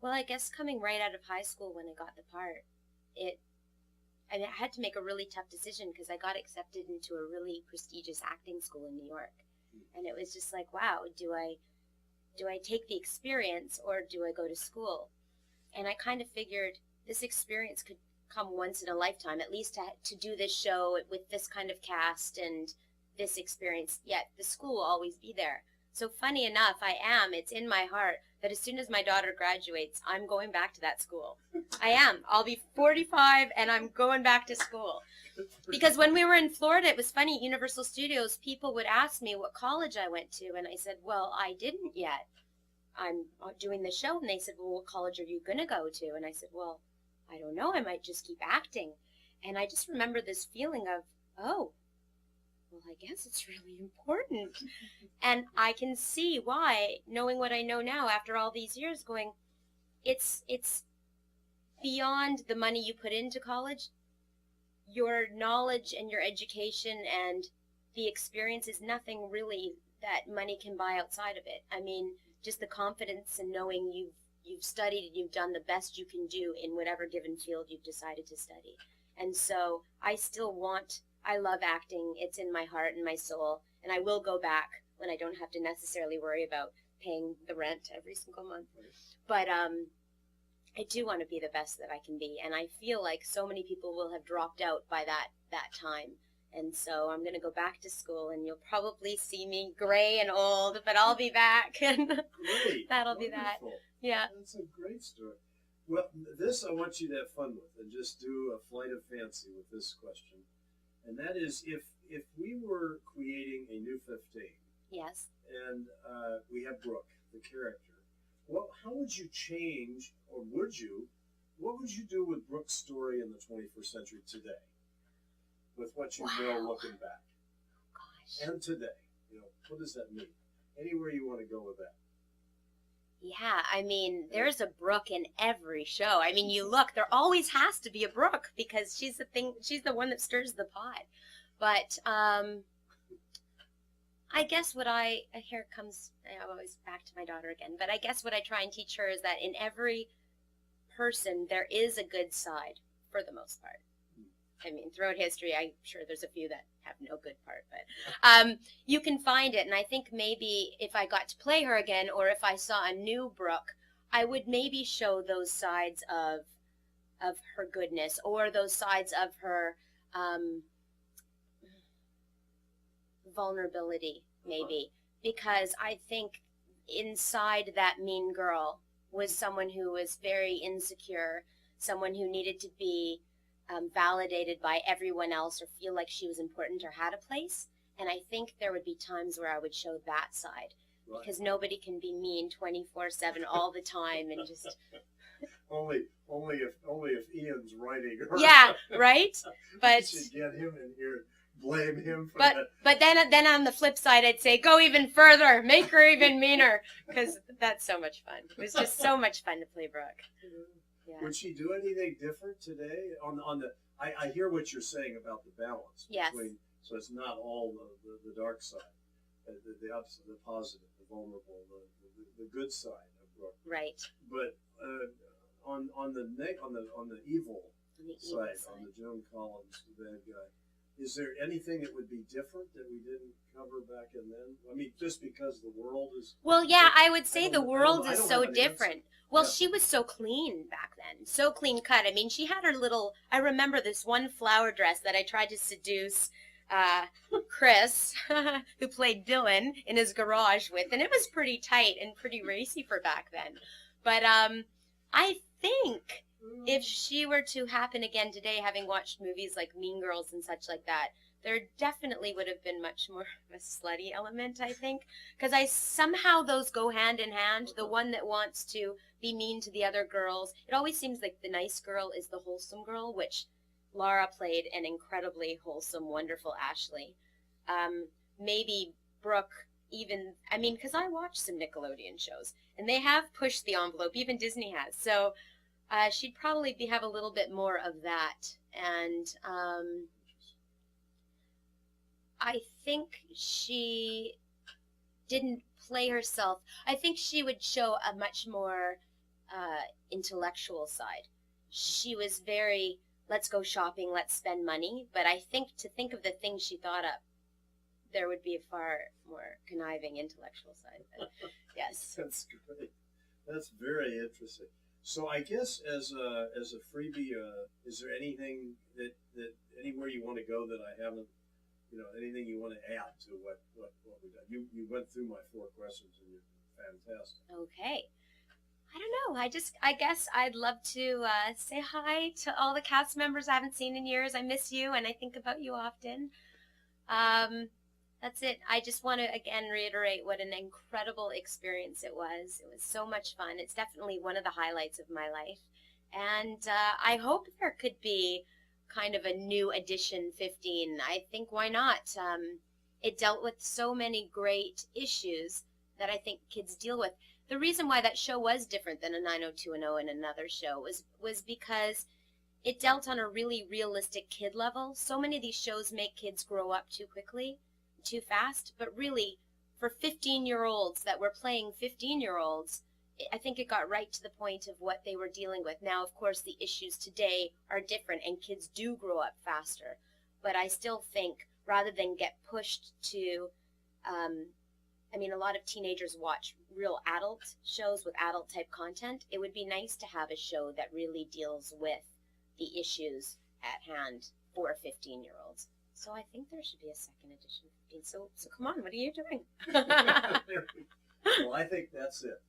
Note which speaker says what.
Speaker 1: Well, I guess coming right out of high school when I got the part, it I mean, I had to make a really tough decision because I got accepted into a really prestigious acting school in New York. And it was just like, wow, do I take the experience or do I go to school? And I kind of figured this experience could come once in a lifetime, at least to do this show with this kind of cast and this experience. Yet the school will always be there. So funny enough, it's in my heart that as soon as my daughter graduates, I'm going back to that school. I am. I'll be 45 and I'm going back to school. Because when we were in Florida, it was funny, at Universal Studios, people would ask me what college I went to, and I said, well, I didn't yet. I'm doing the show. And they said, well, what college are you going to go to? And I said, well, I don't know. I might just keep acting. And I just remember this feeling of, oh, well, I guess it's really important. And I can see why, knowing what I know now after all these years, going, it's beyond the money you put into college. Your knowledge and your education and the experience is nothing really that money can buy outside of it. I mean, just the confidence and knowing you've studied and you've done the best you can do in whatever given field you've decided to study. And so I love acting. It's in my heart and my soul, and I will go back when I don't have to necessarily worry about paying the rent every single month. But I do want to be the best that I can be, and I feel like so many people will have dropped out by that time. And so I'm going to go back to school, and you'll probably see me gray and old, but I'll be back, and
Speaker 2: Great.
Speaker 1: that'll
Speaker 2: Wonderful.
Speaker 1: be that. Yeah.
Speaker 2: That's a great story. Well, this I want you to have fun with, and just do a flight of fancy with this question. And that is, if we were creating a new 15,
Speaker 1: Yes.
Speaker 2: and we have Brooke, the character, well, how would you change, or what would you do with Brooke's story in the 21st century today? With what you know looking back.
Speaker 1: Gosh.
Speaker 2: And today, what does that mean? Anywhere you want to go with that.
Speaker 1: Yeah, I mean, there's a Brooke in every show. I mean, you look, there always has to be a Brooke because she's the one that stirs the pot. But I guess here comes, I'm always back to my daughter again, but I guess what I try and teach her is that in every person, there is a good side for the most part. I mean, throughout history, I'm sure there's a few that have no good part, but you can find it. And I think maybe if I got to play her again, or if I saw a new Brooke, I would maybe show those sides of her goodness, or those sides of her vulnerability, maybe. Because I think inside that mean girl was someone who was very insecure, someone who needed to be validated by everyone else or feel like she was important or had a place. And I think there would be times where I would show that side. Right. Because nobody can be mean 24/7 all the time and just
Speaker 2: only if Ian's writing her.
Speaker 1: Yeah, right? But
Speaker 2: you should get him in here, blame him for
Speaker 1: that. But then on the flip side, I'd say go even further, make her even meaner, because that's so much fun. It was just so much fun to play Brooke. Yeah.
Speaker 2: Would she do anything different today? I hear what you're saying about the balance.
Speaker 1: Yes.
Speaker 2: So it's not all the dark side, the opposite, the positive, the vulnerable, the good side of Brooke.
Speaker 1: Right.
Speaker 2: But on the evil side, on the Joan Collins, the bad guy, is there anything that would be different that we didn't cover back in then? I mean, just because the world is...
Speaker 1: Well, yeah, I would say the world is so different. Well, she was so clean back then, so clean cut. I mean, she had her little, I remember this one flower dress that I tried to seduce Chris, who played Dylan, in his garage with, and it was pretty tight and pretty racy for back then. But I think if she were to happen again today, having watched movies like Mean Girls and such like that, there definitely would have been much more of a slutty element, I think. Because somehow those go hand in hand. The one that wants to be mean to the other girls. It always seems like the nice girl is the wholesome girl, which Laura played an incredibly wholesome, wonderful Ashley. Maybe Brooke even, I mean, because I watch some Nickelodeon shows, and they have pushed the envelope, even Disney has. So she'd probably have a little bit more of that. And I think she didn't play herself. I think she would show a much more intellectual side. She was very, let's go shopping, let's spend money. But I think to think of the things she thought up, there would be a far more conniving intellectual side. But yes.
Speaker 2: That's great. That's very interesting. So I guess as a freebie, is there anything that anywhere you want to go that I haven't, anything you want to add to what we done? You went through my 4 questions and you're fantastic.
Speaker 1: Okay. I don't know. I guess I'd love to say hi to all the cast members I haven't seen in years. I miss you, and I think about you often. That's it. I just want to, again, reiterate what an incredible experience it was. It was so much fun. It's definitely one of the highlights of my life. And I hope there could be kind of a new edition 15. I think why not? It dealt with so many great issues that I think kids deal with. The reason why that show was different than a 90210 and another show was because it dealt on a really realistic kid level. So many of these shows make kids grow up too quickly, too fast, but really for 15-year-olds that were playing 15-year-olds, I think it got right to the point of what they were dealing with. Now, of course, the issues today are different and kids do grow up faster, but I still think rather than get pushed to a lot of teenagers watch real adult shows with adult type content. It would be nice to have a show that really deals with the issues at hand for 15-year-olds. So I think there should be a second edition 15. So come on, what are you doing?
Speaker 2: Well, I think that's it.